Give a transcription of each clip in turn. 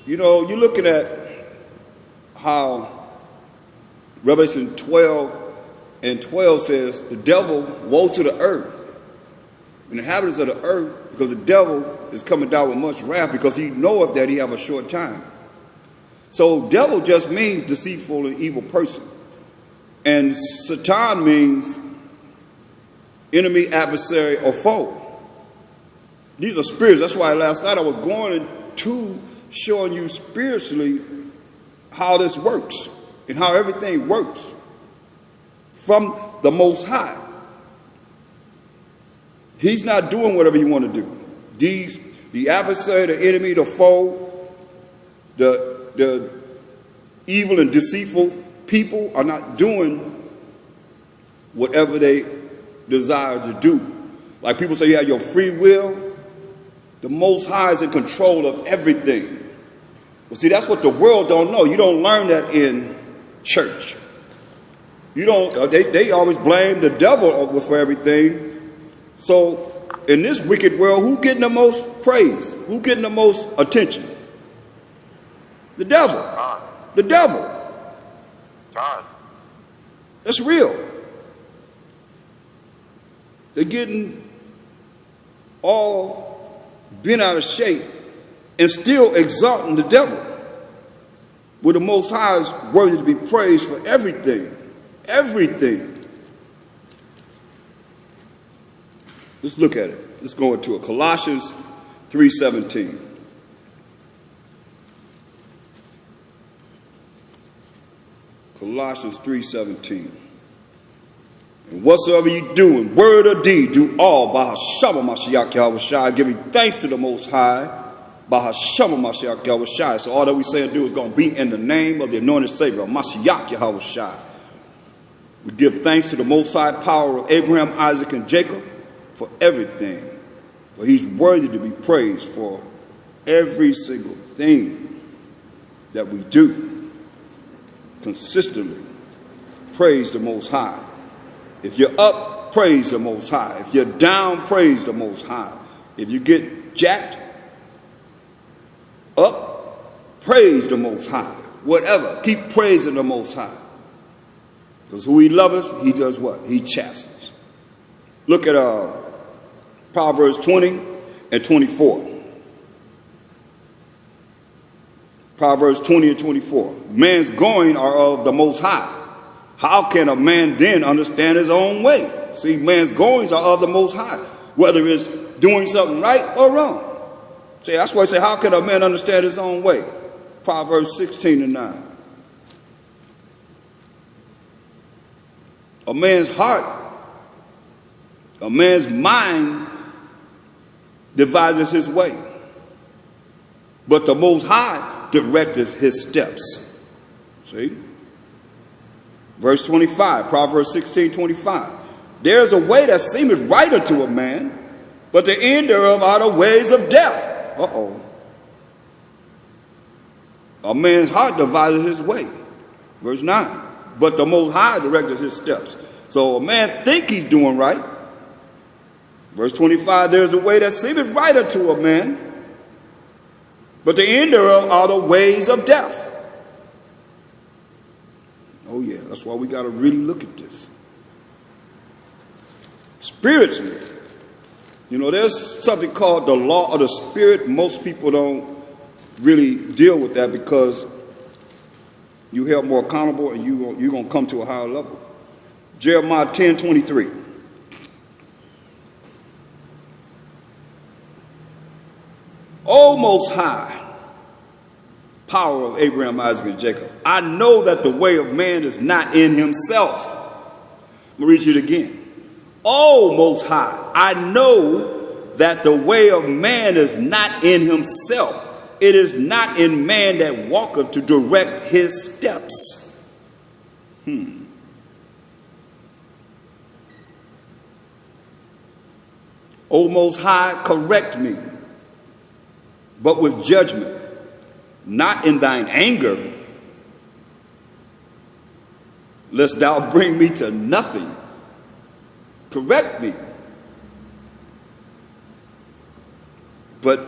You know, you're looking at how Revelation 12:12 says, the devil, woe to the earth, and the inhabitants of the earth, because the devil is coming down with much wrath, because he knoweth that he have a short time. So devil just means deceitful and evil person. And Satan means enemy, adversary, or foe. These are spirits. That's why last night I was going to showing you spiritually how this works and how everything works from the Most High. He's not doing whatever you want to do. The adversary, the enemy, the foe, the evil and deceitful people are not doing whatever they desire to do. Like people say you have your free will. The Most High is in control of everything. Well, see, that's what the world don't know. You don't learn that in church. You don't. They always blame the devil for everything. So in this wicked world, who getting the most praise? Who getting the most attention? The devil. God. The devil. God. That's real. They're getting all bent out of shape and still exalting the devil. Where the Most High is worthy to be praised for everything. Everything. Let's look at it. Let's go into it. Colossians 3:17. Colossians 3:17. And whatsoever you do in word or deed, do all by Hashem Mashiach Yahushua, giving thanks to the Most High by Hashem Mashiach Yahushua. So all that we say and do is going to be in the name of the anointed Savior, Mashiach Yahushua. We give thanks to the Most High power of Abraham, Isaac, and Jacob for everything. For he's worthy to be praised for every single thing that we do. Consistently praise the Most High. If you're up, praise the Most High. If you're down, praise the Most High. If you get jacked up, praise the Most High. Whatever, keep praising the Most High. Because who he loves, he does what? He chastens. Look at Proverbs 20 and 24. Proverbs 20 and 24. Man's going are of the Most High. How can a man then understand his own way? See, man's goings are of the Most High, whether it's doing something right or wrong. See, that's why I say, how can a man understand his own way? Proverbs 16 and 9. A man's heart, a man's mind devises his way, but the Most High directeth his steps. See? Verse 25, Proverbs 16:25. There's a way that seemeth right unto a man, but the end thereof are the ways of death. Uh-oh. A man's heart devises his way. Verse 9. But the Most High directeth his steps. So a man think he's doing right. Verse 25, there's a way that seemeth right unto a man, but the end thereof are the ways of death. Oh yeah, that's why we got to really look at this. Spiritually, you know, there's something called the law of the Spirit. Most people don't really deal with that because you held more accountable and you're going to come to a higher level. Jeremiah 10:23. O Most High, power of Abraham, Isaac, and Jacob, I know that the way of man is not in himself. I'm going to read it again. O Most High, I know that the way of man is not in himself. It is not in man that walketh to direct his steps. O Most High, correct me, but with judgment, not in thine anger, lest thou bring me to nothing. Correct me, but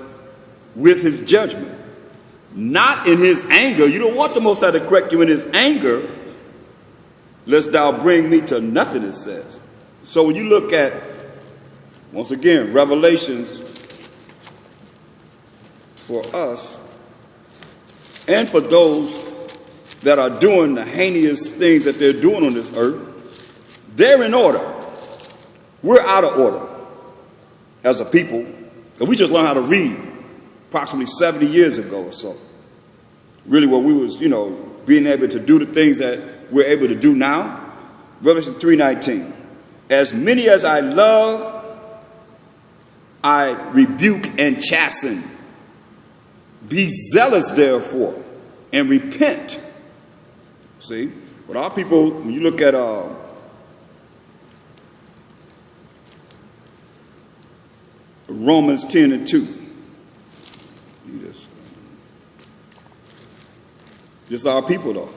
with his judgment, not in his anger. You don't want the Most High to correct you in his anger, lest thou bring me to nothing, it says. So when you look at, once again, Revelations for us and for those that are doing the heinous things that they're doing on this earth, they're in order. We're out of order as a people. And we just learned how to read approximately 70 years ago or so. Really what we was, being able to do the things that we're able to do now. Revelation 3:19. As many as I love, I rebuke and chasten. Be zealous, therefore, and repent. See? But our people, when you look at Romans 10:2. This is our people, though.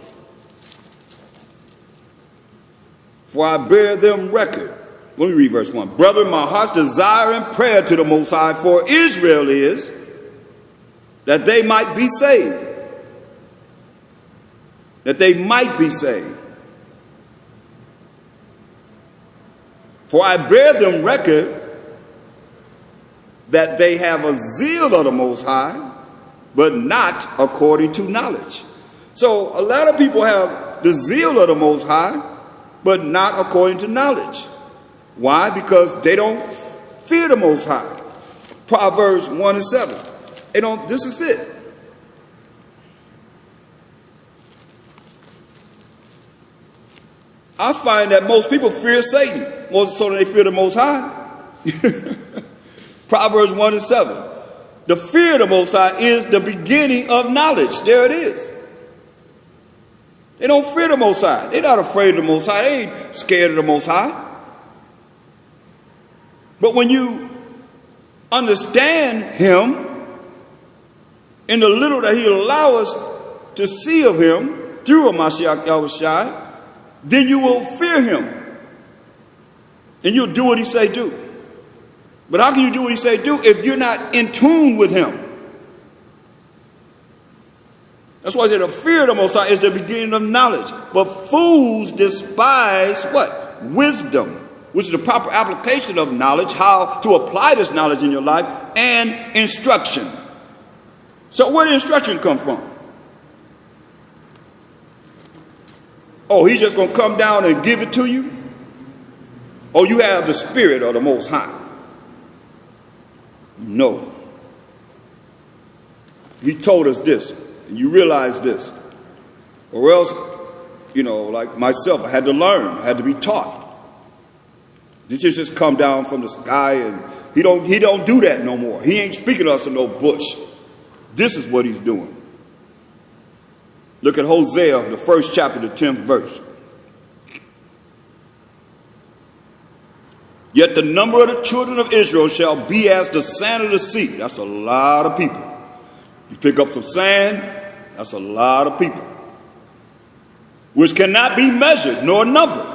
For I bear them record. Let me read verse 1. Brethren, my heart's desire and prayer to the Most High for Israel is that they might be saved. That they might be saved. For I bear them record that they have a zeal of the Most High, but not according to knowledge. So a lot of people have the zeal of the Most High, but not according to knowledge. Why? Because they don't fear the Most High. Proverbs 1:7. They don't. This is it. I find that most people fear Satan more so than they fear the Most High. Proverbs 1:7. The fear of the Most High is the beginning of knowledge. There it is. They don't fear the Most High. They're not afraid of the Most High. They ain't scared of the Most High. But when you understand him in the little that he'll allow us to see of him through a Mashiach Yahushua, then you will fear him. And you'll do what he say do. But how can you do what he say do if you're not in tune with him? That's why I said the fear of the Most High is the beginning of knowledge. But fools despise what? Wisdom, which is the proper application of knowledge, how to apply this knowledge in your life, and instruction. So where did instruction come from? Oh, he's just going to come down and give it to you? Oh, you have the spirit of the Most High. No. He told us this, and you realize this. Or else, like myself, I had to learn, I had to be taught. This just come down from the sky, and he don't do that no more. He ain't speaking to us in no bush. This is what he's doing. Look at Hosea, the 1st chapter, the 10th verse. Yet the number of the children of Israel shall be as the sand of the sea. That's a lot of people. You pick up some sand, that's a lot of people. Which cannot be measured nor numbered.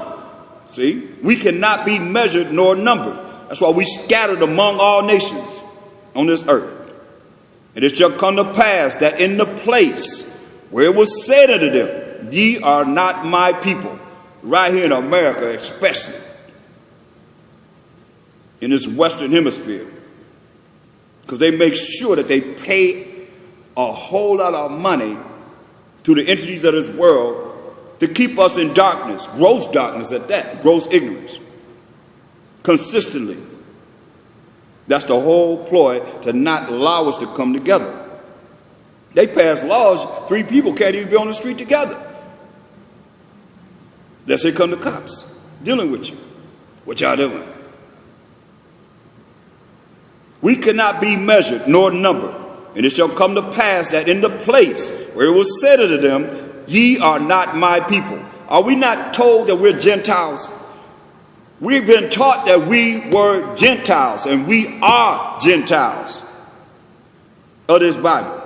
See, we cannot be measured nor numbered. That's why we scattered among all nations on this earth. And it shall come to pass that in the place where it was said unto them, ye are not my people, right here in America especially, in this Western hemisphere, because they make sure that they pay a whole lot of money to the entities of this world to keep us in darkness, gross darkness at that, gross ignorance, consistently. That's the whole ploy, to not allow us to come together. They pass laws, 3 people can't even be on the street together. That's here come the cops dealing with you. What y'all doing? We cannot be measured nor numbered. And it shall come to pass that in the place where it was said unto them, ye are not my people. Are we not told that we're Gentiles? We've been taught that we were Gentiles, and we are Gentiles of this Bible.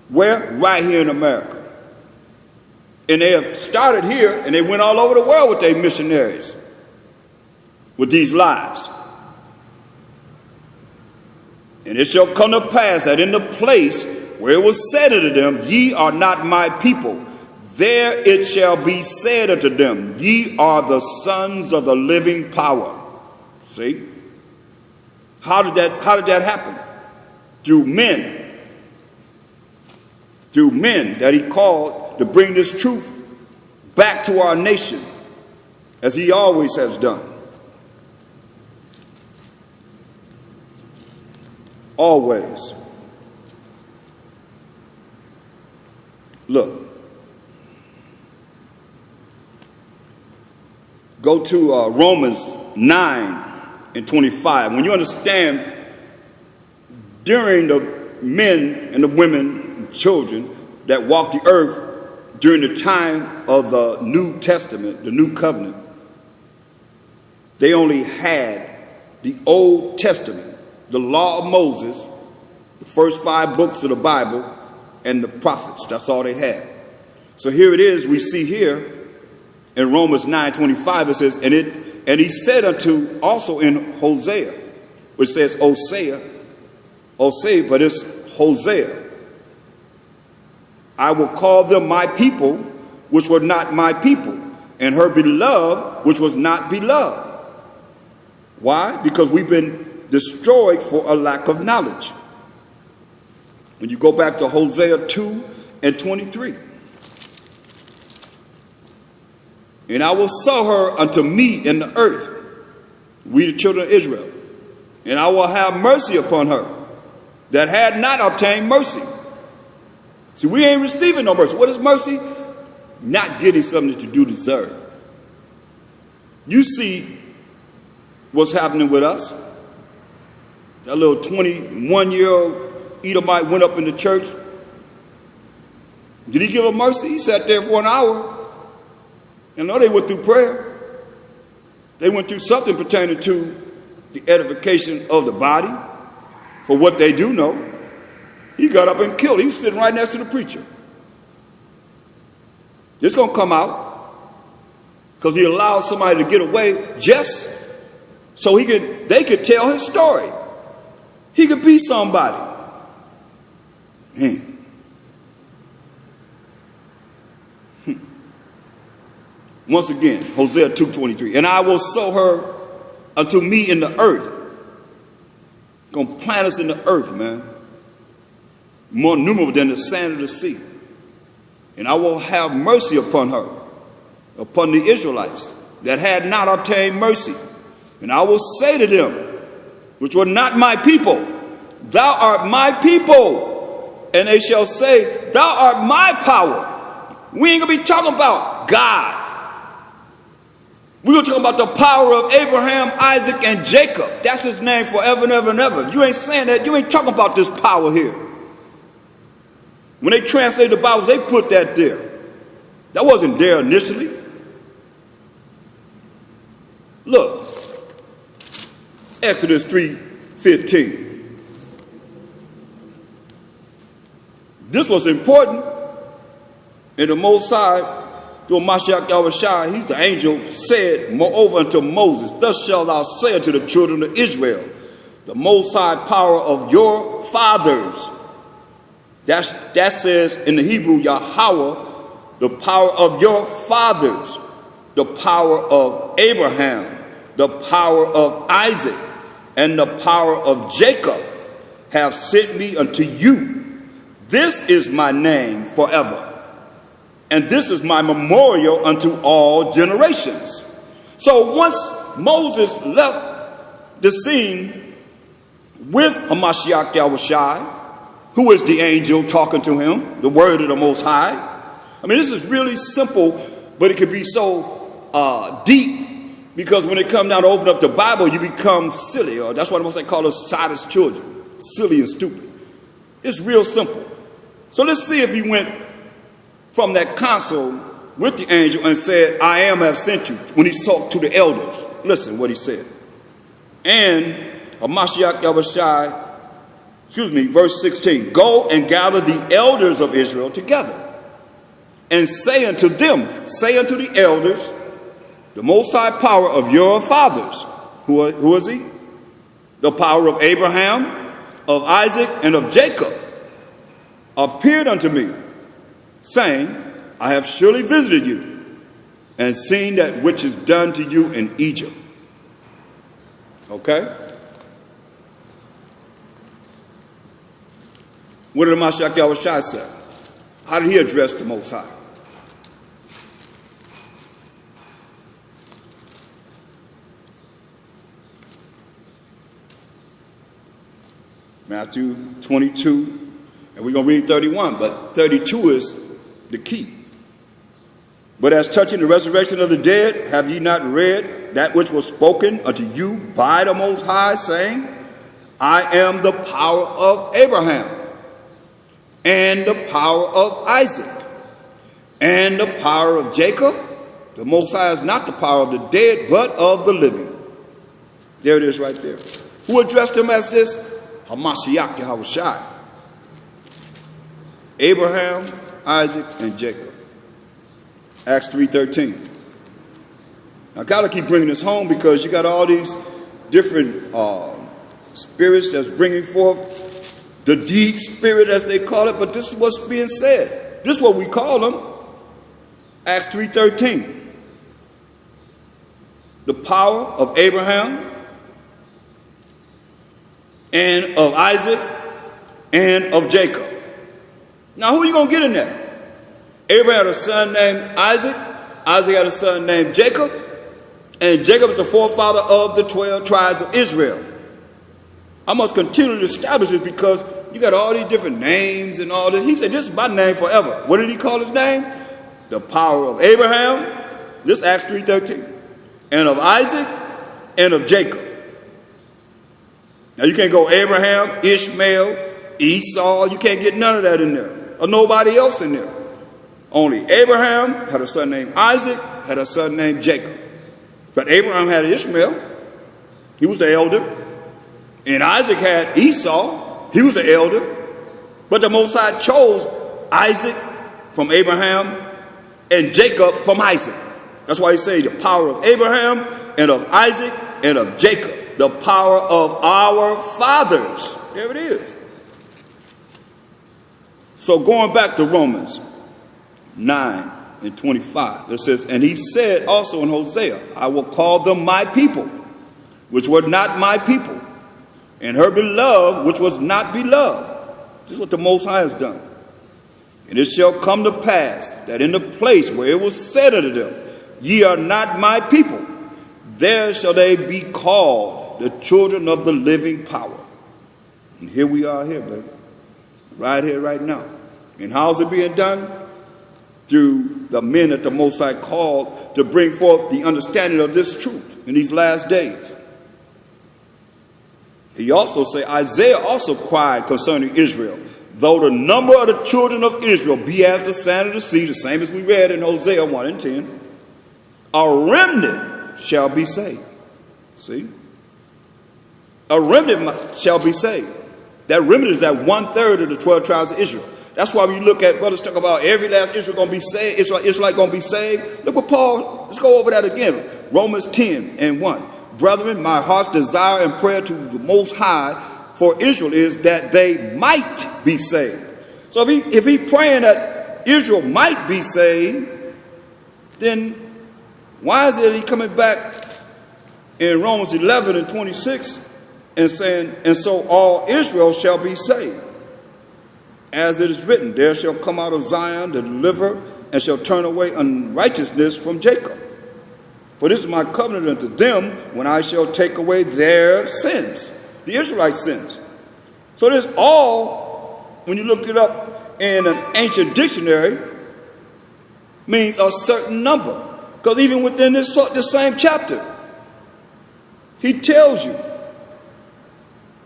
Where? Right here in America. And they have started here, and they went all over the world with their missionaries, with these lies. And it shall come to pass that in the place where it was said unto them, ye are not my people, there it shall be said unto them, ye are the sons of the living power. See? How did that happen? Through men. Through men that he called to bring this truth back to our nation, as he always has done. Always. Look. Go to Romans 9:25. When you understand, during the men and the women and children that walked the earth during the time of the New Testament, the New Covenant, they only had the Old Testament, the law of Moses, the first 5 books of the Bible, and the prophets. That's all they had. So here it is, we see here in Romans 9:25, it says, and he said unto, also in Hosea, which says Hosea, but it's Hosea, I will call them my people, which were not my people, and her beloved, which was not beloved. Why? Because we've been destroyed for a lack of knowledge. When you go back to Hosea 2:23. And I will sow her unto me in the earth, we the children of Israel, and I will have mercy upon her that had not obtained mercy. See, we ain't receiving no mercy. What is mercy? Not getting something that you do deserve. You see what's happening with us. That little 21-year-old Edomite went up in the church. Did he give her mercy? He sat there for an hour. You know, they went through prayer. They went through something pertaining to the edification of the body for what they do know. He got up and killed. He was sitting right next to the preacher. It's going to come out because he allowed somebody to get away just so they could tell his story. He could be somebody. Man. Once again, Hosea 2:23. And I will sow her unto me in the earth. Gonna plant us in the earth, man. More numerous than the sand of the sea. And I will have mercy upon her, upon the Israelites that had not obtained mercy. And I will say to them, which were not my people, thou art my people. And they shall say, thou art my power. We ain't gonna be talking about God. We're going to talk about the power of Abraham, Isaac, and Jacob. That's his name forever and ever and ever. You ain't saying that. You ain't talking about this power here. When they translate the Bibles, they put that there. That wasn't there initially. Look. Exodus 3:15. This was important. In the Most High, to Mashiach Yahushua, he's the angel, said, moreover unto Moses, thus shalt thou say unto the children of Israel, the Most High power of your fathers. That says in the Hebrew, Yahweh, the power of your fathers, the power of Abraham, the power of Isaac, and the power of Jacob have sent me unto you. This is my name forever. And this is my memorial unto all generations. So once Moses left the scene with Hamashiach Yahushua, who is the angel talking to him, the word of the Most High. I mean, this is really simple, but it can be so deep, because when it comes down to open up the Bible, you become silly, or that's why the Most High call us sottish children, silly and stupid. It's real simple. So let's see if he went from that council with the angel and said, I am have sent you, when he talked to the elders. Listen what he said. And Hamashiach Yahushua, verse 16, go and gather the elders of Israel together and say unto them, say unto the elders, the Most High power of your fathers. Who is he? The power of Abraham, of Isaac, and of Jacob, appeared unto me, saying, I have surely visited you, and seen that which is done to you in Egypt. Okay? What did Mashiach Yahushua say? How did he address the Most High? Matthew 22, and we're going to read 31, but 32 is the key. But as touching the resurrection of the dead, have ye not read that which was spoken unto you by the Most High, saying, I am the power of Abraham, and the power of Isaac, and the power of Jacob? The Most High is not the power of the dead, but of the living. There it is right there. Who addressed him as this? Hamashiach Yahushua. Abraham, Isaac, and Jacob. Acts 3:13. I got to keep bringing this home because you got all these different spirits that's bringing forth the deep spirit, as they call it, but this is what's being said. This is what we call them. Acts 3:13. The power of Abraham, and of Isaac, and of Jacob. Now, who are you going to get in there? Abraham had a son named Isaac. Isaac had a son named Jacob. And Jacob is the forefather of the 12 tribes of Israel. I must continue to establish this because you got all these different names and all this. He said, this is my name forever. What did he call his name? The power of Abraham. This Acts 3:13. And of Isaac, and of Jacob. Now, you can't go Abraham, Ishmael, Esau. You can't get none of that in there. Or nobody else in there. Only Abraham had a son named Isaac, had a son named Jacob. But Abraham had Ishmael. He was the elder. And Isaac had Esau. He was the elder. But the Most High chose Isaac from Abraham and Jacob from Isaac. That's why he said the power of Abraham and of Isaac and of Jacob. The power of our fathers. There it is. So going back to Romans 9:25, it says, and he said also in Hosea, I will call them my people, which were not my people, and her beloved, which was not beloved. This is what the Most High has done. And it shall come to pass that in the place where it was said unto them, ye are not my people, there shall they be called the children of the living power. And here we are here, baby. Right here, right now. And how's it being done? Through the men that the Most High called to bring forth the understanding of this truth in these last days. He also said, Isaiah also cried concerning Israel, though the number of the children of Israel be as the sand of the sea, the same as we read in Hosea 1:10, a remnant shall be saved. See? A remnant shall be saved. That remnant is that 1/3 of the 12 tribes of Israel. That's why when you look at brothers talk about every last Israel going to be saved, Israelite going to be saved. Look what Paul, let's go over that again. Romans 10:1. Brethren, my heart's desire and prayer to the Most High for Israel is that they might be saved. So if he praying that Israel might be saved, then why is it he coming back in Romans 11:26 and saying, and so all Israel shall be saved? As it is written, there shall come out of Zion the deliverer, and shall turn away unrighteousness from Jacob. For this is my covenant unto them, when I shall take away their sins, the Israelite sins. So this all, when you look it up in an ancient dictionary, means a certain number. Because even within this same chapter, he tells you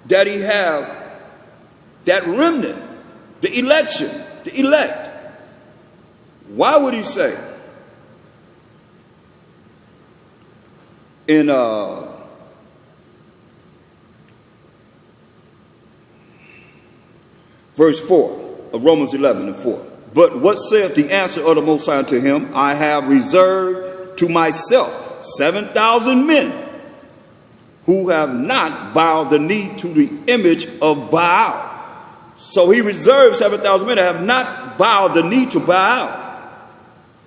that he have that remnant, the election, the elect. Why would he say in verse 4 of Romans 11:4? But what saith the answer of the Most High to him? I have reserved to myself 7,000 men, who have not bowed the knee to the image of Baal. So he reserved 7,000 men that have not bowed the knee to Baal,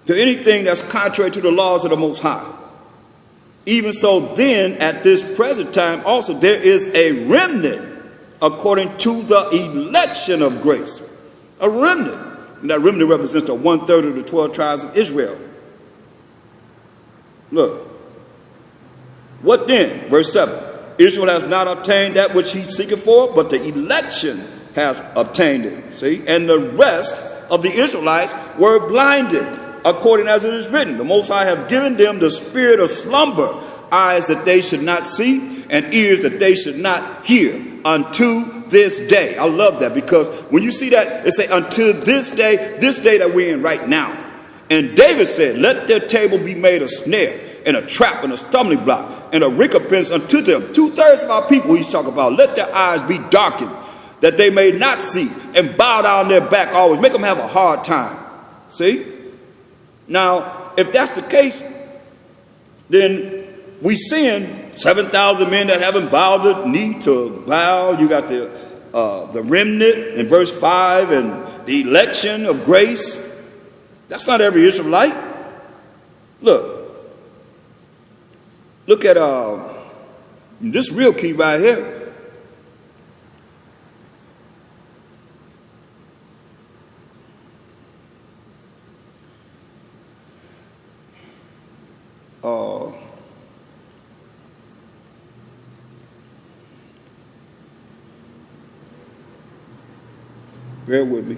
to anything that's contrary to the laws of the Most High. Even so, then, at this present time also, there is a remnant according to the election of grace. A remnant. And that remnant represents the 1/3 of the 12 tribes of Israel. Look. What then? Verse 7. Israel has not obtained that which he seeketh for, but the election has obtained it. See? And the rest of the Israelites were blinded, according as it is written. The Most High have given them the spirit of slumber, eyes that they should not see, and ears that they should not hear, unto this day. I love that, because when you see that, it say until this day that we're in right now. And David said, let their table be made a snare, and a trap, and a stumbling block, and a recompense unto them. 2/3 of our people he's talking about. Let their eyes be darkened, that they may not see, and bow down their back always. Make them have a hard time. See? Now, if that's the case, then we seeing 7,000 men that haven't bowed the knee to Baal. You got the remnant in verse 5, and the election of grace. That's not every Israelite. Look at this real key right here. Bear with me,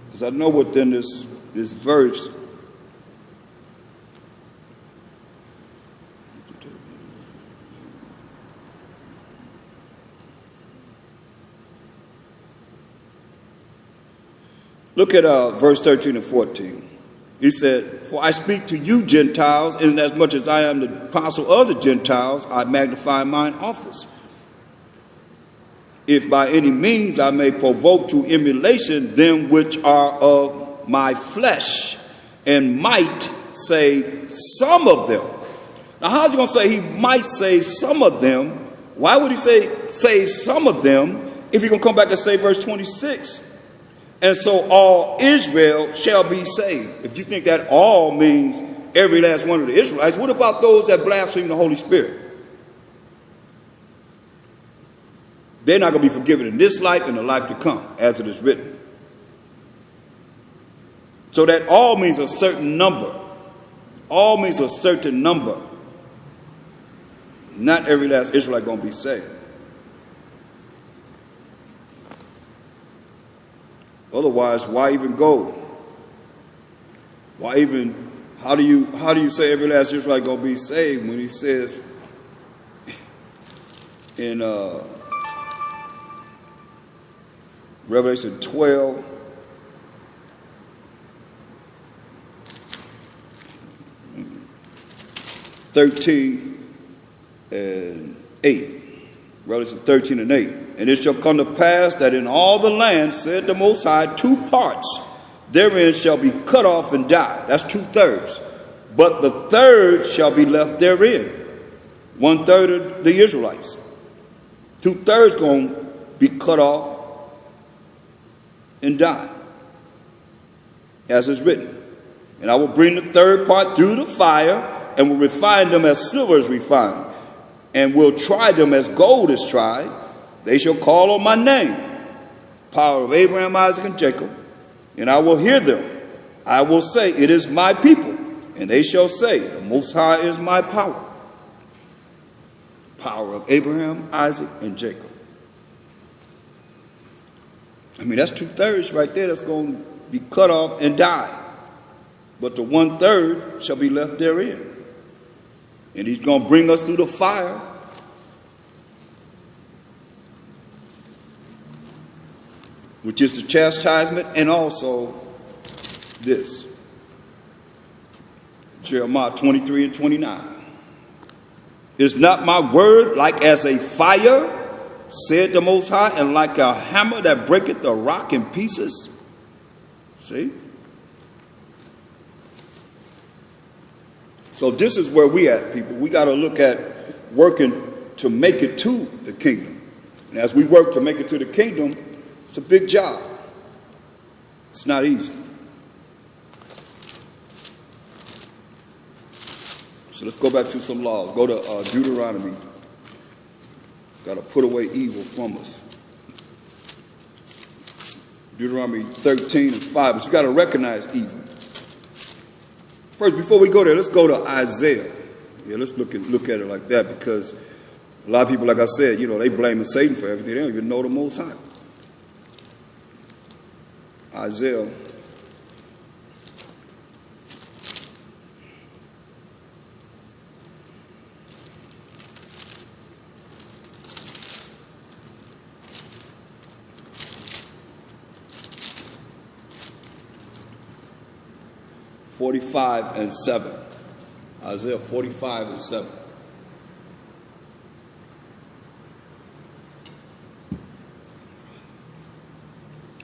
because I know within this verse, look at verse 13 and 14. He said, for I speak to you Gentiles, inasmuch as I am the apostle of the Gentiles, I magnify mine office. If by any means I may provoke to emulation them which are of my flesh, and might save some of them. Now, how's he going to say he might save some of them? Why would he say save some of them if he's going to come back and say verse 26? And so all Israel shall be saved. If you think that all means every last one of the Israelites, what about those that blaspheme the Holy Spirit? They're not going to be forgiven in this life and the life to come, as it is written. So that all means a certain number. All means a certain number. Not every last Israelite going to be saved. Otherwise, why even go? Why even? How do you say every last Israelite going to be saved when he says in Revelation 12, and 8. Revelation 13 and 8. And it shall come to pass that in all the land, said the Most High, 2 parts therein shall be cut off and die. That's 2/3. But the third shall be left therein. 1/3 of the Israelites. 2/3 going to be cut off and die, as is written. And I will bring the third part through the fire, and will refine them as silver is refined, and will try them as gold is tried. They shall call on my name, power of Abraham, Isaac, and Jacob, and I will hear them. I will say, it is my people, and they shall say, the Most High is my power. Power of Abraham, Isaac, and Jacob. I mean, that's 2/3 right there that's going to be cut off and die. But the 1/3 shall be left therein. And he's going to bring us through the fire. Which is the chastisement, and also this. Jeremiah 23 and 29. Is not my word like as a fire, said the Most High, and like a hammer that breaketh the rock in pieces? See? So this is where we at, people. We got to look at working to make it to the kingdom. And as we work to make it to the kingdom, it's a big job. It's not easy. So let's go back to some laws. Go to Deuteronomy. Got to put away evil from us. Deuteronomy 13:5. But you got to recognize evil. First, before we go there, let's go to Isaiah. Yeah, let's look at it like that, because a lot of people, like I said, they blaming Satan for everything. They don't even know the Most High. Isaiah 45:7. Isaiah 45:7.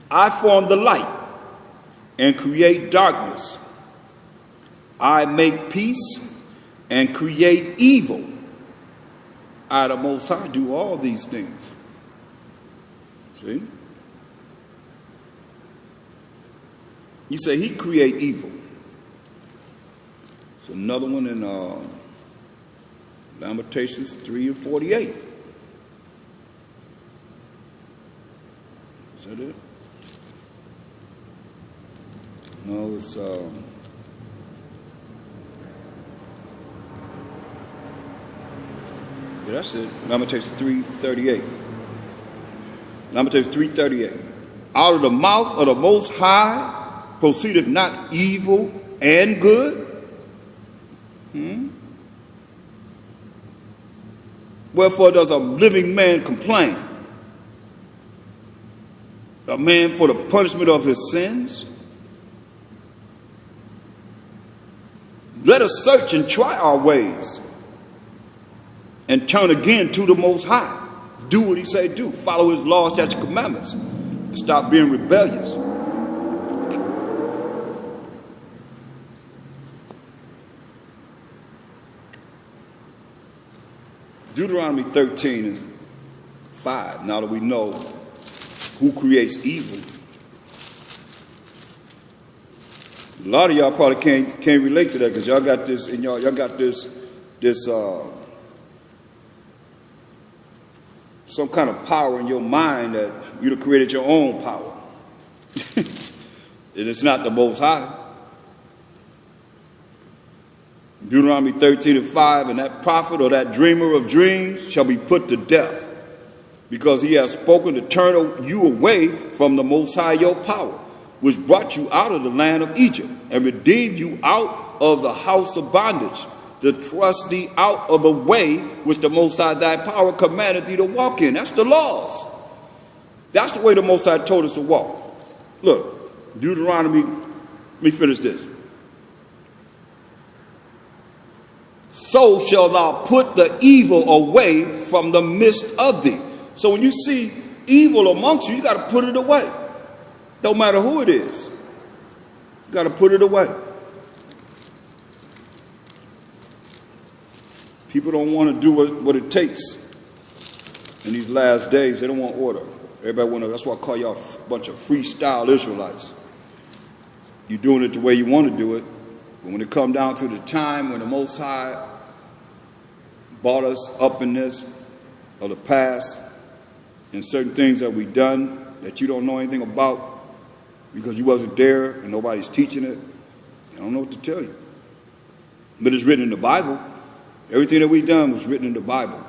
I form the light and create darkness. I make peace and create evil. I, the Most High, do all these things. See? He said he create evil. It's another one in Lamentations 3:48. Is that it? No, it's yeah, that's it. Lamentations 3:38. Lamentations 3:38. Out of the mouth of the Most High proceedeth not evil and good? Wherefore does a living man complain? A man for the punishment of his sins? Let us search and try our ways and turn again to the Most High. Do what he say do. Follow his laws, statutes, and commandments. And stop being rebellious. Deuteronomy 13:5. Now that we know who creates evil, a lot of y'all probably can't relate to that, because y'all got this in y'all got this some kind of power in your mind that you'd have created your own power. And it's not the Most High. Deuteronomy 13:5, and that prophet or that dreamer of dreams shall be put to death, because he has spoken to turn you away from the Most High your power, which brought you out of the land of Egypt, and redeemed you out of the house of bondage, to thrust thee out of the way which the Most High thy power commanded thee to walk in. That's the laws. That's the way the Most High told us to walk. Look, Deuteronomy, let me finish this. So shalt thou put the evil away from the midst of thee. So when you see evil amongst you, you got to put it away. Don't matter who it is. You got to put it away. People don't want to do what it takes in these last days. They don't want order. Everybody want to. That's why I call y'all a bunch of freestyle Israelites. You're doing it the way you want to do it. But when it comes down to the time when the Most High brought us up in this of the past, and certain things that we've done that you don't know anything about because you wasn't there and nobody's teaching it, I don't know what to tell you. But it's written in the Bible. Everything that we've done was written in the Bible.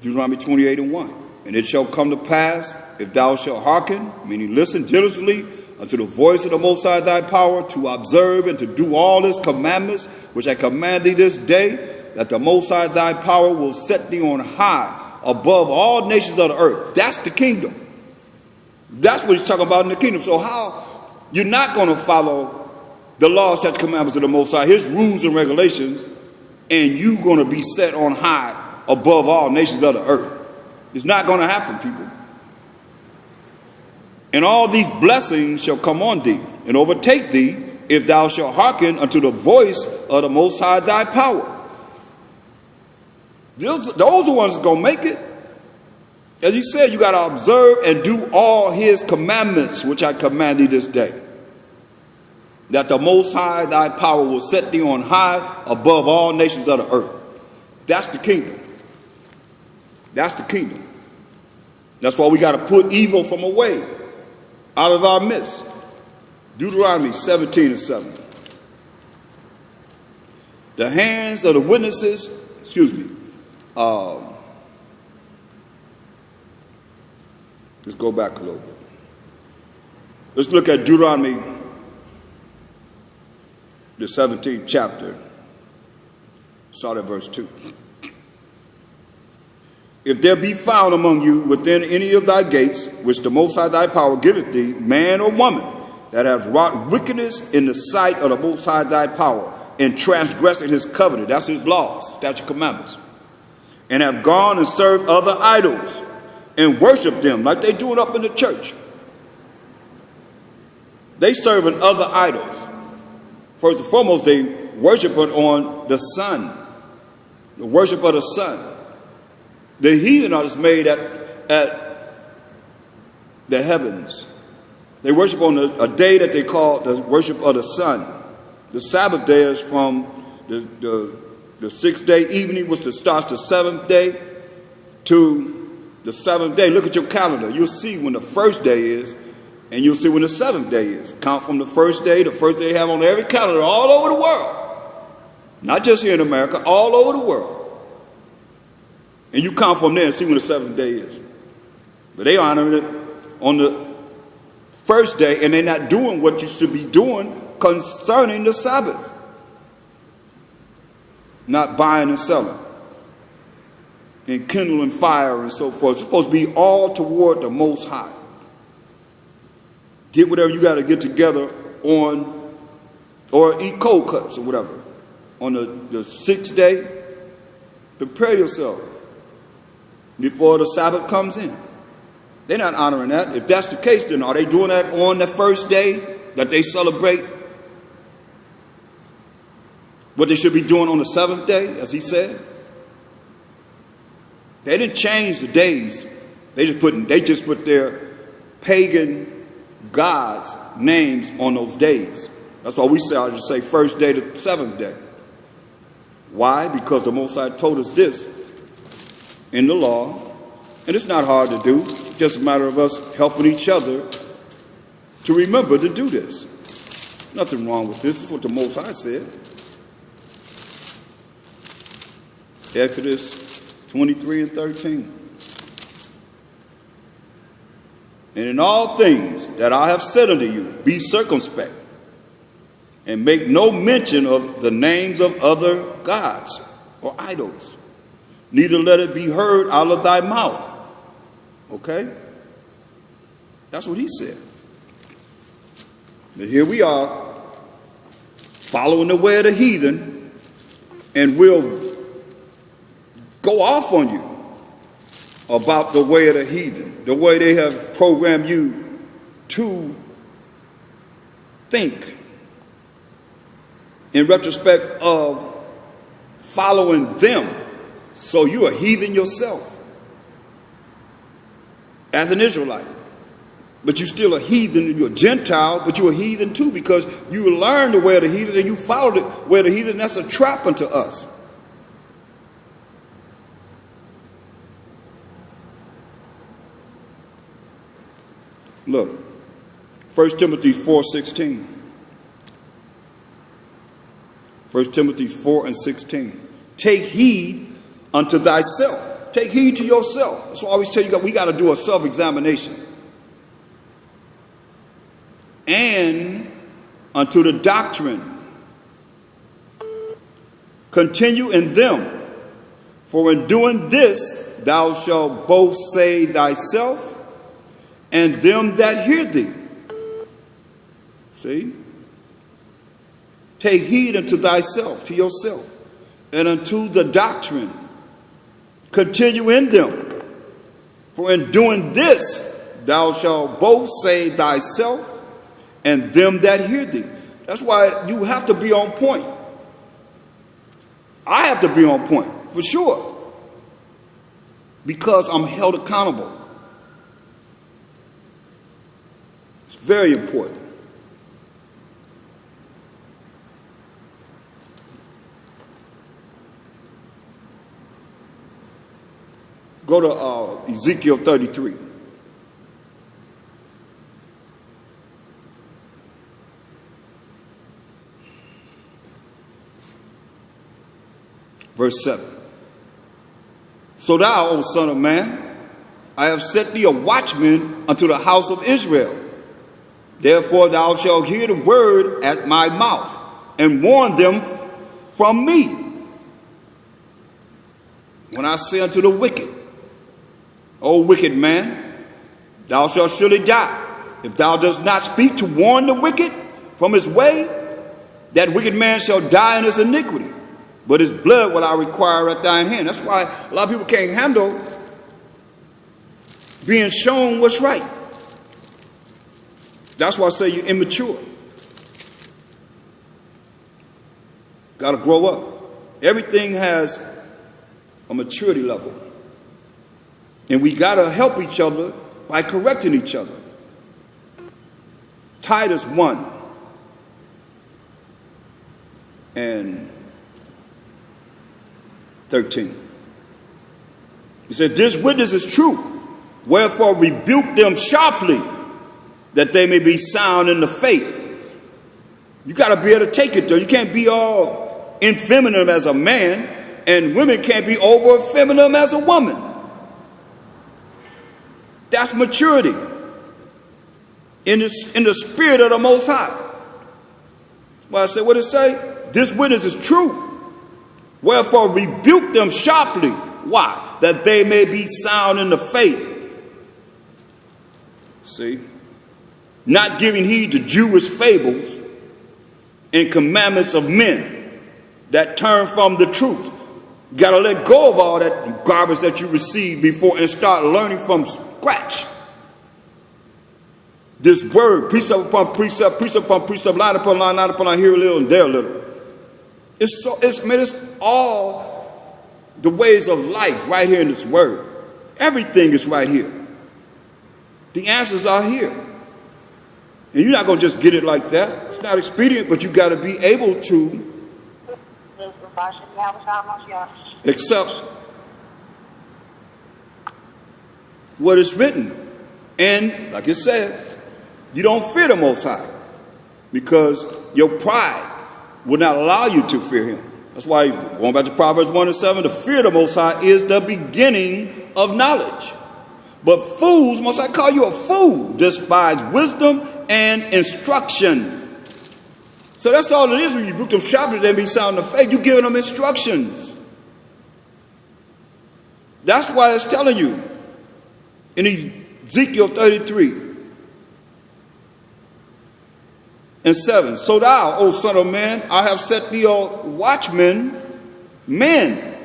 Deuteronomy 28:1. And it shall come to pass, if thou shalt hearken, meaning listen diligently unto the voice of the Most High thy power, to observe and to do all his commandments, which I command thee this day, that the Most High thy power will set thee on high above all nations of the earth. That's the kingdom. That's what he's talking about in the kingdom. So how you're not going to follow the laws, statutes, commandments of the Most High, his rules and regulations, and you're going to be set on high above all nations of the earth? It's not going to happen, people. And all these blessings shall come on thee and overtake thee, if thou shalt hearken unto the voice of the Most High thy power. Those are the ones that's going to make it. As he said, you got to observe and do all his commandments, which I command thee this day. That the Most High, thy power, will set thee on high above all nations of the earth. That's the kingdom. That's the kingdom. That's why we got to put evil from away, out of our midst. Deuteronomy 17:7. The hands of the witnesses, let's go back a little bit. Let's look at Deuteronomy, the 17th chapter. Start at verse 2. If there be found among you within any of thy gates, which the Most High thy power giveth thee, man or woman, that hath wrought wickedness in the sight of the Most High thy power, in transgressing his covenant, that's his laws, statute, commandments, and have gone and served other idols, and worship them like they doing up in the church. They serving other idols. First and foremost, they worship on the sun, the worship of the sun. The heathen are just made at the heavens. They worship on a day that they call the worship of the sun. The Sabbath day is from the sixth day evening, which starts the seventh day, to the seventh day. Look at your calendar. You'll see when the first day is, and you'll see when the seventh day is. Count from the first day they have on every calendar all over the world. Not just here in America, all over the world. And you count from there and see when the seventh day is. But they honoring it on the first day, and they're not doing what you should be doing concerning the Sabbath. Not buying and selling, and kindling fire and so forth. It's supposed to be all toward the Most High. Get whatever you got to get together on, or eat cold cuts or whatever. On the sixth day, prepare yourself before the Sabbath comes in. They're not honoring that. If that's the case, then are they doing that on the first day that they celebrate what they should be doing on the seventh day, as he said? They didn't change the days. They just put their pagan gods' names on those days. That's why we say first day to seventh day. Why? Because the Most High told us this in the law, and it's not hard to do. It's just a matter of us helping each other to remember to do this. Nothing wrong with this. This is what the Most High said. Exodus 23:13. And in all things that I have said unto you, be circumspect, and make no mention of the names of other gods or idols, neither let it be heard out of thy mouth. Okay? That's what he said. And here we are, following the way of the heathen, and we'll go off on you about the way of the heathen, the way they have programmed you to think in retrospect of following them. So you're a heathen yourself as an Israelite. But you're still a heathen, you're a Gentile, but you're a heathen too, because you learned the way of the heathen and you followed the way of the heathen. That's a trap unto us. Look, 1 Timothy 4:16. 1 Timothy 4:16. Take heed unto thyself. Take heed to yourself. That's why I always tell you, we got to do a self-examination. And unto the doctrine. Continue in them. For in doing this, thou shalt both save thyself and them that hear thee. See? Take heed unto thyself, to yourself, and unto the doctrine. Continue in them. For in doing this, thou shalt both save thyself and them that hear thee. That's why you have to be on point. I have to be on point, for sure. because I'm held accountable. It's very important. Go to Ezekiel 33. Verse 7. So thou, O son of man, I have set thee a watchman unto the house of Israel. Therefore thou shalt hear the word at my mouth, and warn them from me. When I say unto the wicked, O wicked man, thou shalt surely die, if thou dost not speak to warn the wicked from his way, that wicked man shall die in his iniquity, but his blood will I require at thine hand. That's why a lot of people can't handle being shown what's right. That's why I say you're immature. Got to grow up. Everything has a maturity level. And we got to help each other by correcting each other. Titus 1 and 13. He said, this witness is true. Wherefore rebuke them sharply, that they may be sound in the faith. You got to be able to take it, though. You can't be all infeminine as a man, and women can't be over feminine as a woman. That's maturity in the spirit of the Most High. Well, I said, what did it say? This witness is true. Wherefore rebuke them sharply. Why? That they may be sound in the faith. See? Not giving heed to Jewish fables and commandments of men that turn from the truth. You got to let go of all that garbage that you received before and start learning from scratch. This word, precept upon precept, precept upon precept, line upon line, line upon line, here a little and there a little. It's all the ways of life right here in this word. Everything is right here. The answers are here. And you're not going to just get it like that. It's not expedient, but you got to be able to accept what is written. And like it said, you don't fear the Most High because your pride will not allow you to fear him. That's why, going back to Proverbs 1 and 7, the fear of the Most High is the beginning of knowledge. But fools, must I call you a fool, despise wisdom and instruction. So that's all it is when you book them sharply, they be sound in the faith. You're giving them instructions. That's why it's telling you in Ezekiel 33 and 7. So thou, O son of man, I have set thee a watchman, man,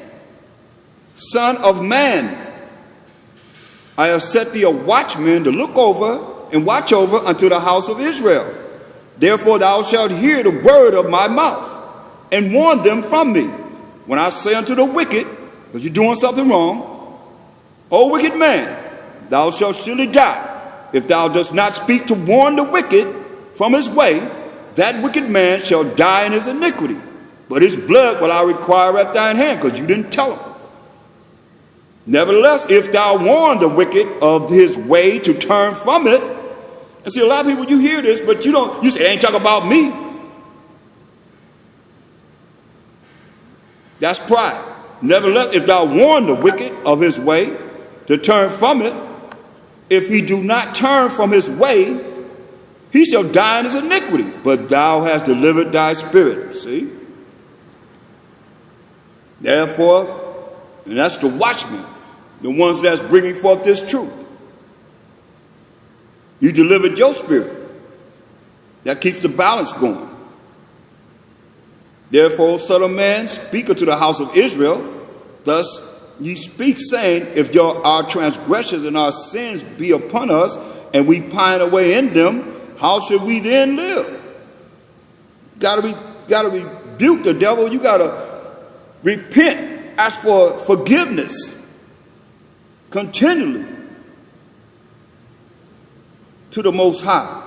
son of man. I have set thee a watchman to look over and watch over unto the house of Israel. Therefore thou shalt hear the word of my mouth and warn them from me. When I say unto the wicked, because you're doing something wrong, O wicked man, thou shalt surely die. If thou dost not speak to warn the wicked from his way, that wicked man shall die in his iniquity. But his blood will I require at thine hand, because you didn't tell him. Nevertheless, if thou warn the wicked of his way to turn from it, and see, a lot of people, you hear this, but you say, ain't talking about me. That's pride. Nevertheless, if thou warn the wicked of his way to turn from it, if he do not turn from his way, he shall die in his iniquity, but thou hast delivered thy spirit. See? Therefore, and that's the watchmen, the ones that's bringing forth this truth. You delivered your spirit. That keeps the balance going. Therefore, son of man, speak unto the house of Israel. Thus ye speak, saying, if our transgressions and our sins be upon us, and we pine away in them, how should we then live? Gotta rebuke the devil. You gotta repent. Ask for forgiveness. continually to the Most High,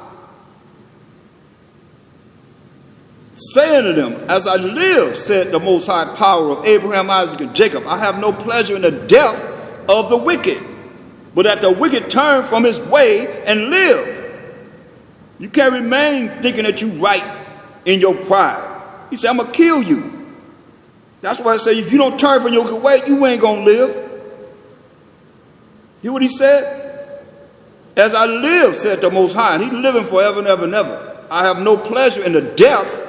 saying to them, as I live, said the Most High power of Abraham, Isaac, and Jacob, I have no pleasure in the death of the wicked, but that the wicked turn from his way and live. You can't remain thinking that you're right in your pride. He said, I'm going to kill you. That's why I say, if you don't turn from your wicked way, you ain't going to live. Hear what he said? As I live, said the Most High, and he's living forever and ever and ever, I have no pleasure in the death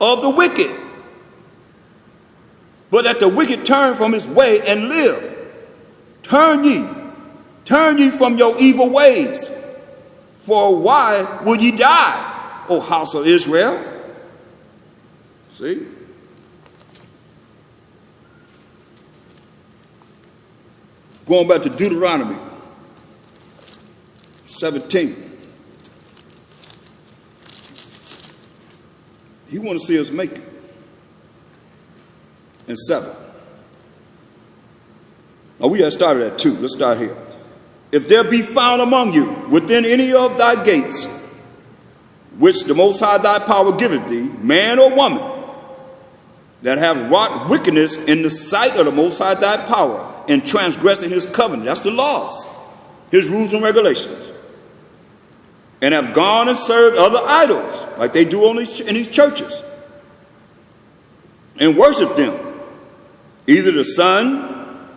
of the wicked, but that the wicked turn from his way and live. Turn ye from your evil ways, for why would ye die, O house of Israel? See? Going back to Deuteronomy 17. He wants to see us make it. And 7. Now we got started at 2. Let's start here. If there be found among you within any of thy gates, which the Most High thy power giveth thee, man or woman, that have wrought wickedness in the sight of the Most High thy power, and transgressing his covenant, that's the laws, his rules and regulations, and have gone and served other idols, like they do in these churches, and worship them, either the sun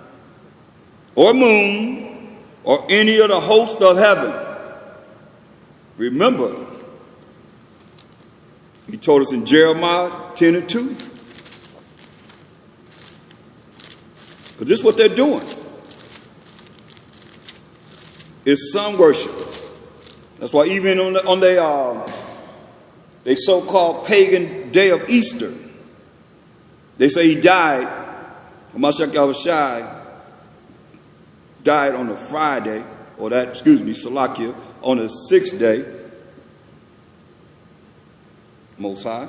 or moon or any of the host of heaven. Remember, he told us in Jeremiah 10 and 2. But this is what they're doing. It's sun worship. That's why even on their so-called pagan day of Easter, they say he died, Mashiach Yahushua died on a Friday, or that, Salakia, on the 6th day, Most High,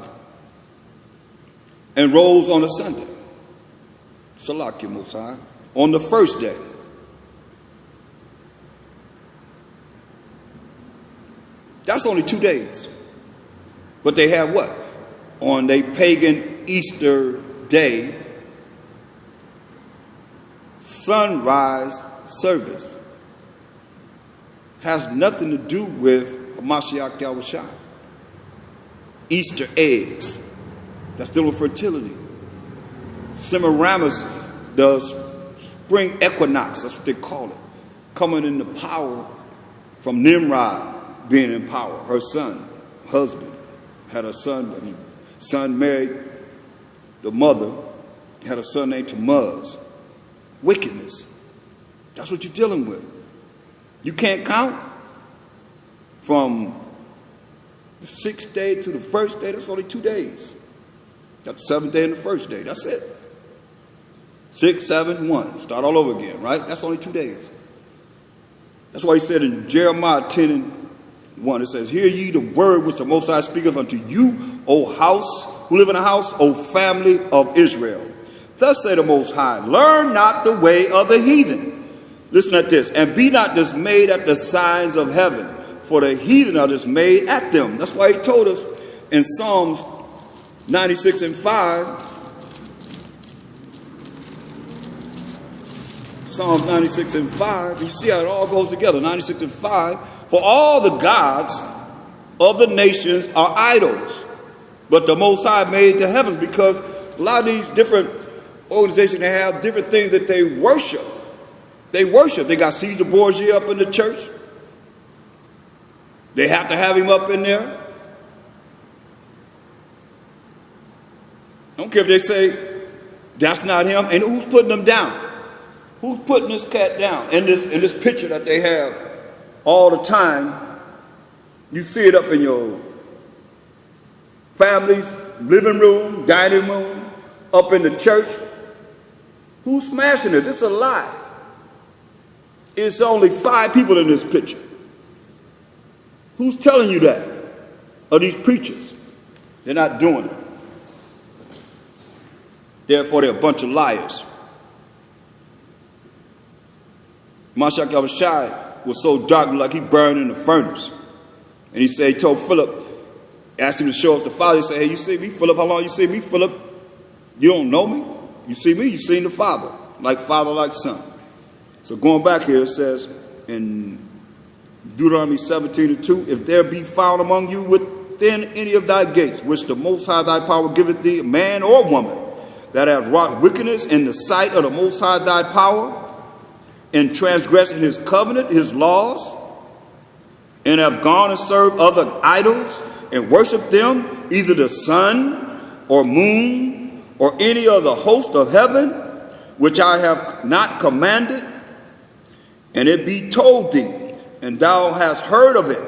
and rose on a Sunday, Salakia Most High, on the 1st day. That's only 2 days. But they have what? On their pagan Easter day, sunrise service. Has nothing to do with Mashiach Yahushua. Easter eggs. That's dealing with fertility. Semiramis does spring equinox. That's what they call it. Coming into power from Nimrod being in power. Her son, husband, had a son. Son married the mother, had a son named Tammuz. Wickedness. That's what you're dealing with. You can't count from the 6th day to the 1st day. That's only 2 days. That's the 7th day and the 1st day. That's it. 6, 7, 1. Start all over again, right? That's only 2 days. That's why he said in Jeremiah 10 and 1, it says, hear ye the word which the Most High speaketh unto you, O house, who live in a house, O family of Israel. Thus say the Most High, learn not the way of the heathen. Listen at this. And be not dismayed at the signs of heaven, for the heathen are dismayed at them. That's why he told us in Psalms 96 and 5. Psalms 96 and 5. You see how it all goes together. 96 and 5. For all the gods of the nations are idols, but the Most High made the heavens. Because a lot of these different organizations, they have different things that they worship. They worship. They got Caesar Borgia up in the church. They have to have him up in there. I don't care if they say that's not him. And who's putting them down? Who's putting this cat down? In this picture that they have all the time, you see it up in your family's living room, dining room, up in the church. Who's smashing it? It's a lie. It's only 5 people in this picture. Who's telling you that? Are these preachers? They're not doing it. Therefore, they're a bunch of liars. Mashiach Yahushua was so dark, like he burned in the furnace. And he said, he told Philip, asked him to show us the Father. He said, hey, you see me, Philip? How long you see me, Philip? You don't know me? You see me? You seen the Father. Like father, like son. So going back here, it says in Deuteronomy 17:2, if there be found among you within any of thy gates, which the Most High thy power giveth thee, man or woman, that have wrought wickedness in the sight of the Most High thy power, in transgressing his covenant, his laws, and have gone and served other idols, and worshiped them, either the sun or moon, or any of the host of heaven, which I have not commanded, and it be told thee, and thou hast heard of it,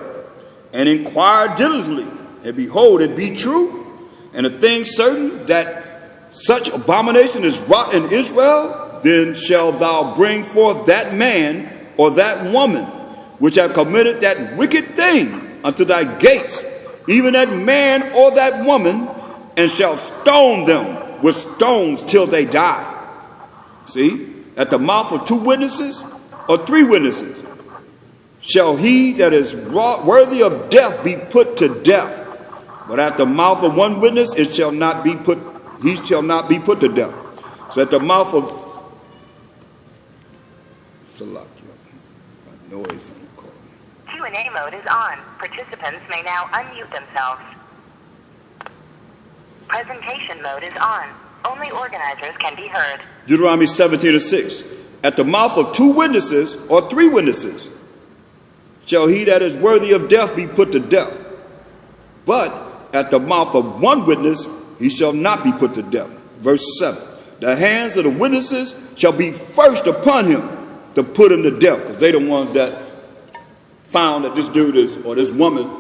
and inquired diligently, and behold, it be true, and a thing certain that such abomination is wrought in Israel, then shalt thou bring forth that man or that woman which have committed that wicked thing unto thy gates, even that man or that woman, and shall stone them with stones till they die. See, at the mouth of 2 witnesses or 3 witnesses shall he that is worthy of death be put to death. But at the mouth of 1 witness he shall not be put to death. So at the mouth of noise on the call. Q&A mode is on. Participants may now unmute themselves. Presentation mode is on. Only organizers can be heard. Deuteronomy 17:6. At the mouth of 2 witnesses or 3 witnesses shall he that is worthy of death be put to death. But at the mouth of 1 witness he shall not be put to death. Verse 7. The hands of the witnesses shall be first upon him to put him to death. Because they're the ones that found that this dude is, or this woman,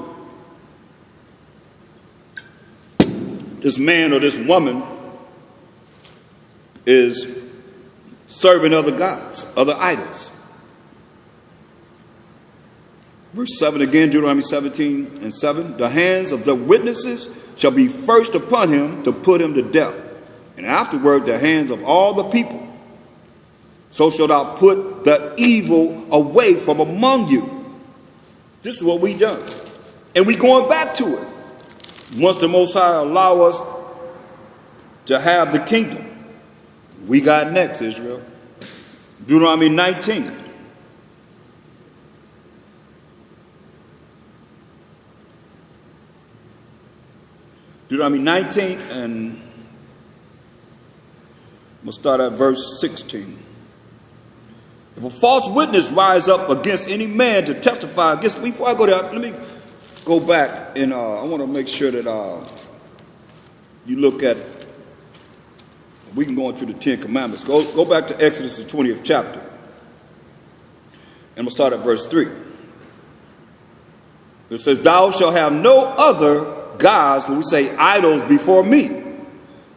this man or this woman is serving other gods, other idols. Verse 7 again, Deuteronomy 17:7. The hands of the witnesses shall be first upon him to put him to death, and afterward the hands of all the people. So shalt thou put the evil away from among you. This is what we done. And we going back to it. Once the Most High allow us to have the kingdom. We got next, Israel. Deuteronomy 19. Deuteronomy 19, and we'll start at verse 16. If a false witness rise up against any man to testify against, before I go there, let me go back and I want to make sure that you look at, we can go into the 10 Commandments. Go back to Exodus, the 20th chapter. And we'll start at verse 3. It says, thou shalt have no other gods, when we say idols, before me.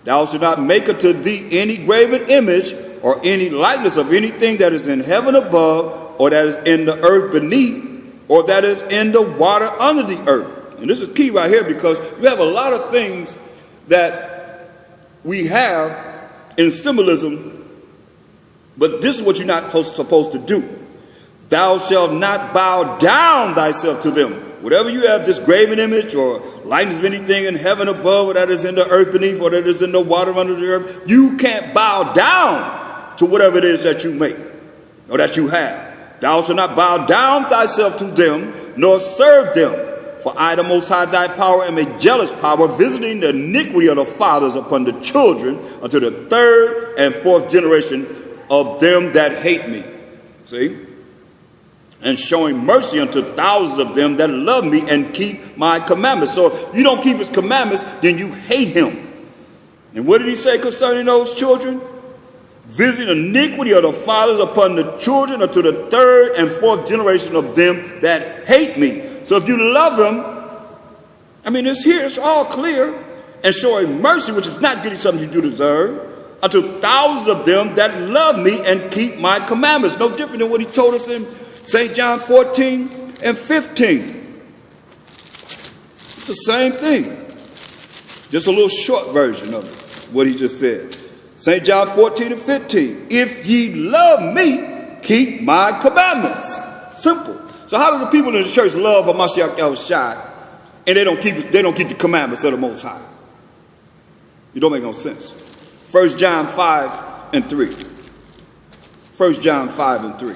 Thou shalt not make unto thee any graven image or any likeness of anything that is in heaven above, or that is in the earth beneath, or that is in the water under the earth. And this is key right here, because we have a lot of things that we have in symbolism, but this is what you're not supposed to do. Thou shalt not bow down thyself to them. Whatever you have, this graven image or likeness of anything in heaven above, or that is in the earth beneath, or that is in the water under the earth, you can't bow down to whatever it is that you make or that you have. Thou shalt not bow down thyself to them, nor serve them. For I, the Most High thy power, am a jealous power, visiting the iniquity of the fathers upon the children unto the 3rd and 4th generation of them that hate me. See? And showing mercy unto thousands of them that love me and keep my commandments. So if you don't keep his commandments, then you hate him. And what did he say concerning those children? Visiting iniquity of the fathers upon the children unto the 3rd and 4th generation of them that hate me. So if you love him, I mean, it's here, it's all clear. And showing mercy, which is not getting something you do deserve, unto thousands of them that love me and keep my commandments. No different than what he told us in St. John 14 and 15. It's the same thing. Just a little short version of it, what he just said. St. John 14 and 15. If ye love me, keep my commandments. Simple. So how do the people in the church love Hamashiach Yahushua and they don't keep the commandments of the Most High? It don't make no sense. 1 John 5 and 3. 1 John 5 and 3.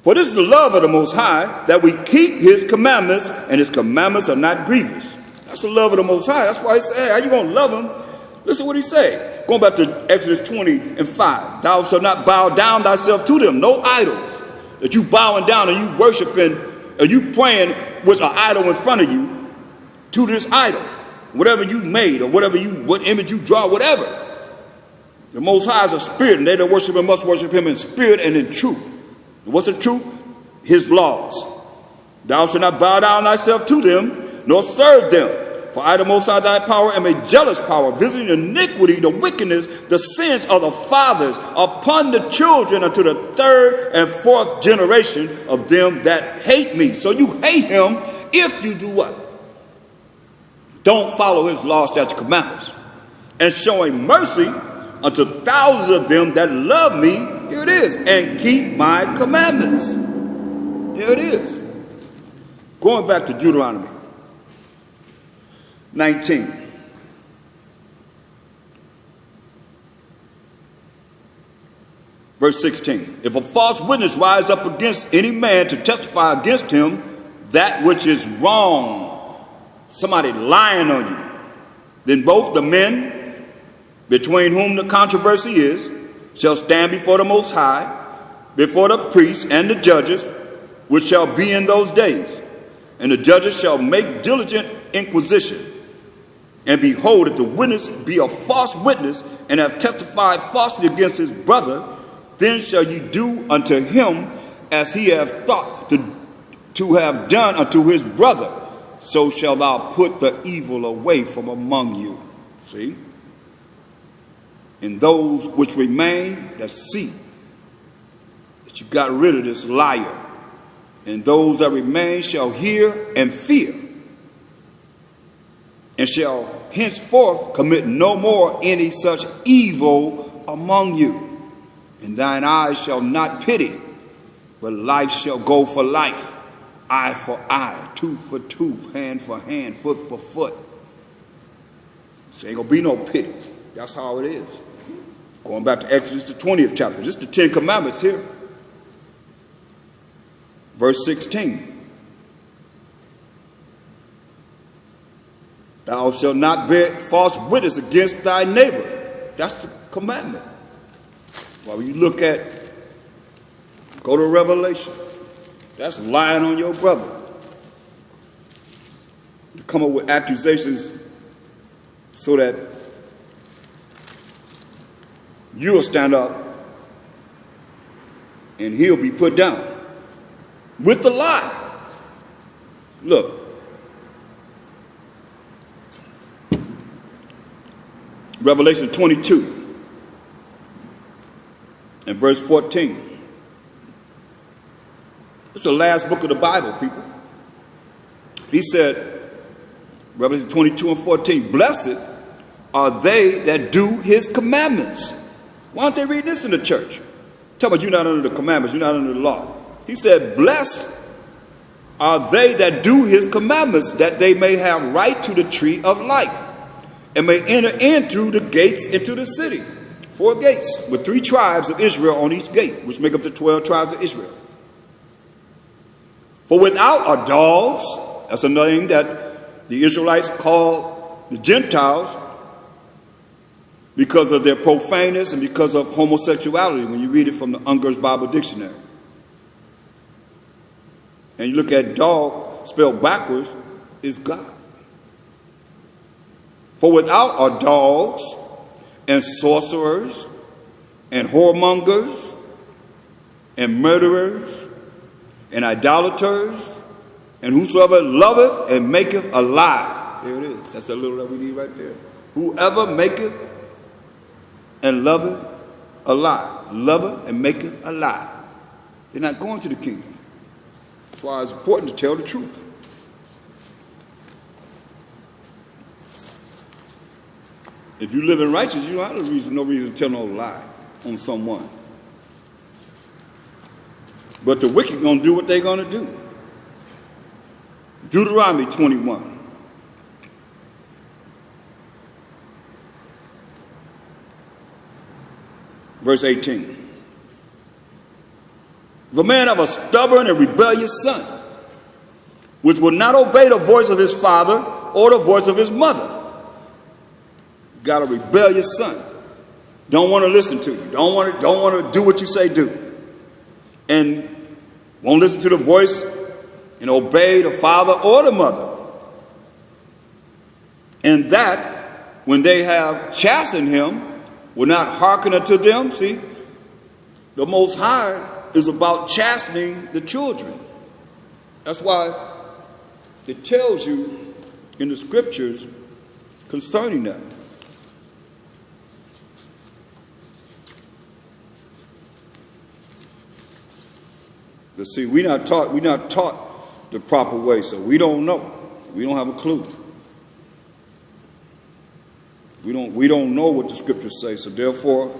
For this is the love of the Most High, that we keep his commandments, and his commandments are not grievous. That's the love of the Most High. That's why he said, hey, how you going to love him? Listen what he said. Going back to Exodus 20 and 5. Thou shalt not bow down thyself to them. No idols. That you bowing down and you worshiping, and you praying with an idol in front of you to this idol. Whatever you made or what image you draw, whatever. The Most High is a spirit, and they that worship him must worship him in spirit and in truth. What's the truth? His laws. Thou shalt not bow down thyself to them, nor serve them. For I, the Most High, thy power, am a jealous power, visiting iniquity, the wickedness, the sins of the fathers upon the children unto the third and fourth generation of them that hate me. So you hate him if you do what? Don't follow his laws, statutes, commandments. And showing mercy unto thousands of them that love me, here it is, and keep my commandments. Here it is. Going back to Deuteronomy 19. Verse 16. If a false witness rise up against any man to testify against him that which is wrong, somebody lying on you, then both the men between whom the controversy is shall stand before the Most High, before the priests and the judges, which shall be in those days. And the judges shall make diligent inquisition. And behold, if the witness be a false witness, and have testified falsely against his brother, then shall you do unto him as he hath thought to have done unto his brother. So shall thou put the evil away from among you. See? And those which remain, that see that you got rid of this liar. And those that remain shall hear and fear, and shall henceforth commit no more any such evil among you. And thine eyes shall not pity, but life shall go for life, eye for eye, tooth for tooth, hand for hand, foot for foot. So ain't gonna be no pity. That's how it is. Going back to Exodus, the 20th chapter. Just the 10 commandments here. Verse 16. Thou shalt not bear false witness against thy neighbor. That's the commandment. Well, when you look at, go to Revelation. That's lying on your brother. To come up with accusations so that you'll stand up and he'll be put down with the lie. Look. Revelation 22 and verse 14. It's the last book of the Bible, people. He said, Revelation 22 and 14, blessed are they that do his commandments. Why don't they read this in the church? Tell me, you're not under the commandments, you're not under the law. He said, blessed are they that do his commandments, that they may have right to the tree of life, and may enter in through the gates into the city. 4 gates, with 3 tribes of Israel on each gate, which make up the 12 tribes of Israel. For without are dogs, that's a name that the Israelites call the Gentiles, because of their profaneness and because of homosexuality, when you read it from the Unger's Bible Dictionary. And you look at dog, spelled backwards, is God. For without are dogs and sorcerers and whoremongers and murderers and idolaters and whosoever loveth and maketh a lie. There it is. That's a little that we need right there. Whoever maketh and loveth a lie. Loveth and maketh a lie. They're not going to the kingdom. That's why it's important to tell the truth. If you live in righteousness, you don't have no reason to tell no lie. on someone. But the wicked going to do what they're going to do. Deuteronomy 21. Verse 18. If a man have a stubborn and rebellious son, which will not obey the voice of his father or the voice of his mother. Got a rebellious son. Don't want to listen to you. Don't want to do what you say do. And won't listen to the voice and obey the father or the mother. And that, when they have chastened him, will not hearken unto them. See, the Most High is about chastening the children. That's why it tells you in the scriptures concerning that. But see, we're not taught the proper way, so we don't know. We don't have a clue. We don't know what the scriptures say, so therefore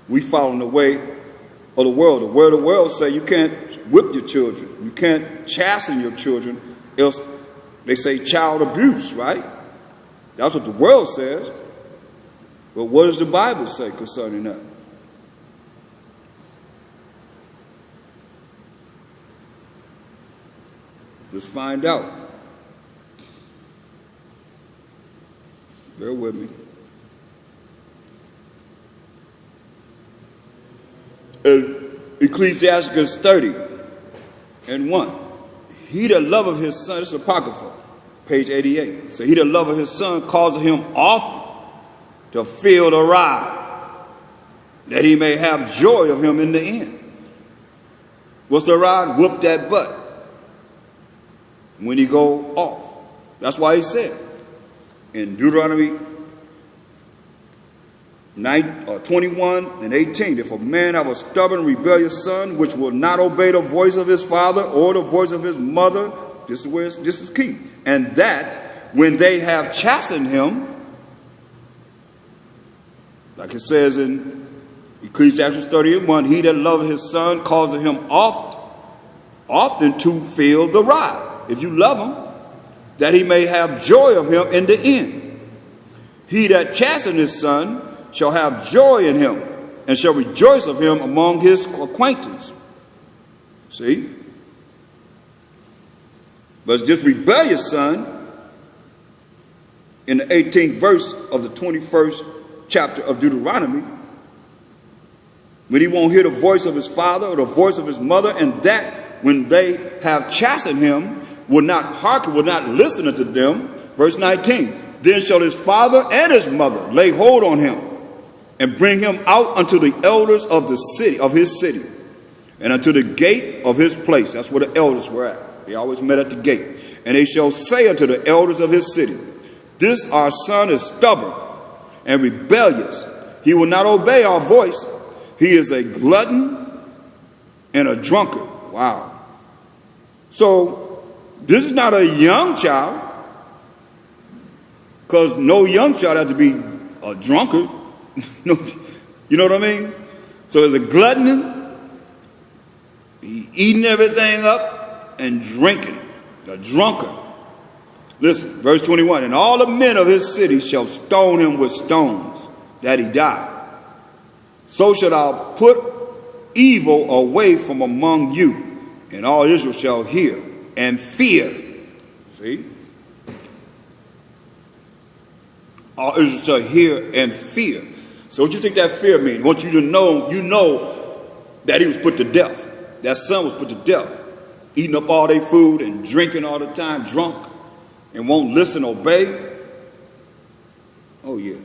we follow the way of the world. The word of the world say you can't whip your children. You can't chasten your children, else they say child abuse, right? That's what the world says. But what does the Bible say concerning that? Let's find out. Bear with me. Ecclesiastes 30:1. He that loveth his son, this is Apocrypha, page 88. So he that loveth his son causeth him often to feel the rod, that he may have joy of him in the end. What's the rod? Whoop that butt when he go off. That's why he said in Deuteronomy 21:18, if a man have a stubborn, rebellious son, which will not obey the voice of his father or the voice of his mother, this is key, and that when they have chastened him, like it says in Ecclesiastes 30:1, he that loveth his son causeth him often to feel the rod, if you love him, that he may have joy of him in the end. He that chasteneth his son shall have joy in him, and shall rejoice of him among his acquaintance. See? But this rebellious son, in the 18th verse of the 21st chapter of Deuteronomy, when he won't hear the voice of his father or the voice of his mother, and that when they have chastened him, will not hearken, will not listen unto them. Verse 19, then shall his father and his mother lay hold on him, and bring him out unto the elders of the city, of his city, and unto the gate of his place. That's where the elders were at. They always met at the gate. And they shall say unto the elders of his city, this our son is stubborn and rebellious. He will not obey our voice. He is a glutton and a drunkard. Wow. So this is not a young child, because no young child has to be a drunkard. No, you know what I mean? So there's a glutton, he eating everything up and drinking, a drunkard. Listen, verse 21, and all the men of his city shall stone him with stones, that he die. So shall I put evil away from among you, and all Israel shall hear and fear. See? All Israel shall hear and fear. So what you think that fear means? I want you to know, that he was put to death. That son was put to death. Eating up all their food and drinking all the time, drunk, and won't listen, obey. Oh yeah.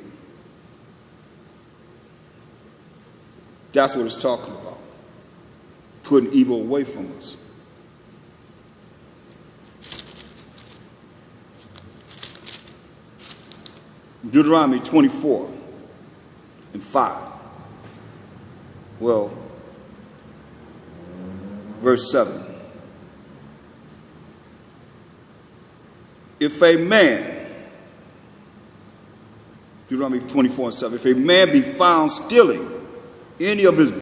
That's what it's talking about. Putting evil away from us. Deuteronomy 24:5. Well, verse 7. If a man Deuteronomy 24:7. If a man be found stealing any of his